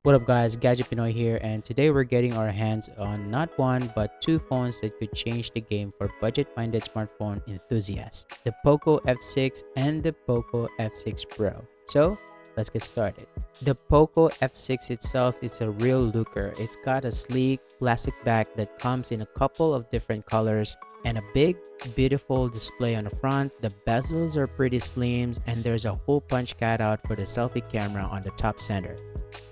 What up guys, Gadget Pinoy here, and today we're getting our hands on not one but two phones that could change the game for budget-minded smartphone enthusiasts, the Poco F6 and the Poco F6 Pro. So let's get started. The Poco F6 itself is a real looker. It's got a sleek plastic back that comes in a couple of different colors and a big beautiful display on the front. The bezels are pretty slim and there's a hole punch cutout for the selfie camera on the top center.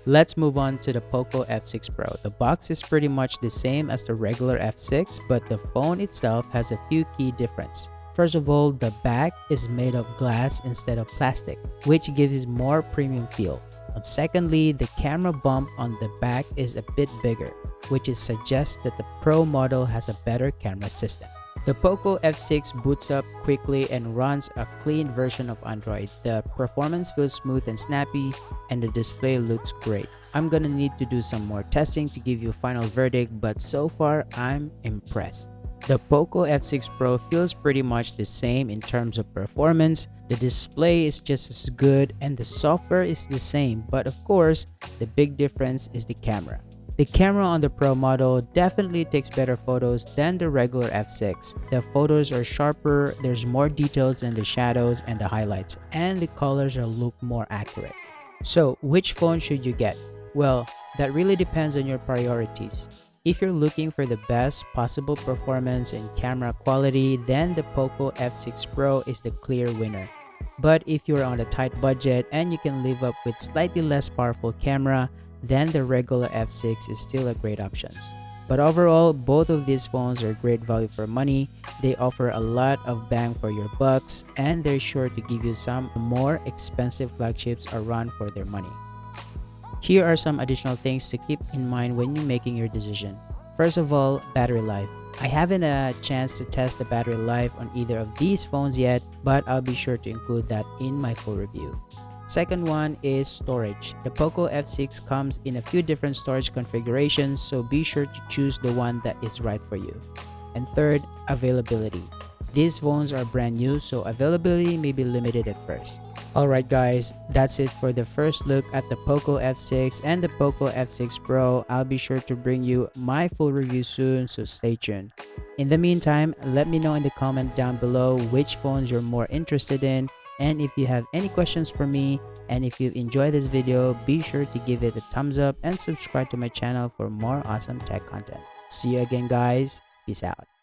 Let's move on to the Poco F6 Pro. The box is pretty much the same as the regular F6, but the phone itself has a few key differences. First of all, the back is made of glass instead of plastic, which gives it more premium feel. And secondly, the camera bump on the back is a bit bigger, which suggests that the Pro model has a better camera system. The Poco F6 boots up quickly and runs a clean version of Android. The performance feels smooth and snappy, and the display looks great. I'm gonna need to do some more testing to give you a final verdict, but so far I'm impressed. The Poco F6 Pro feels pretty much the same in terms of performance. The display is just as good and the software is the same, but of course, the big difference is the camera. The camera on the Pro model definitely takes better photos than the regular F6. The photos are sharper, there's more details in the shadows and the highlights, and the colors look more accurate. So, which phone should you get? Well, that really depends on your priorities. If you're looking for the best possible performance and camera quality, then the Poco F6 Pro is the clear winner. But if you're on a tight budget and you can live up with slightly less powerful camera, then the regular F6 is still a great option. But overall, both of these phones are great value for money. They offer a lot of bang for your bucks, and they're sure to give you some more expensive flagships a run for their money. Here are some additional things to keep in mind when you're making your decision. First of all, battery life. I haven't a chance to test the battery life on either of these phones yet, but I'll be sure to include that in my full review. Second one is storage. The Poco F6 comes in a few different storage configurations, so be sure to choose the one that is right for you. And third, availability. These phones are brand new, so availability may be limited at first. Alright guys, that's it for the first look at the Poco F6 and the Poco F6 Pro. I'll be sure to bring you my full review soon, so stay tuned. In the meantime, let me know in the comment down below which phones you're more interested in, and if you have any questions for me, and if you enjoyed this video, be sure to give it a thumbs up and subscribe to my channel for more awesome tech content. See you again guys, peace out.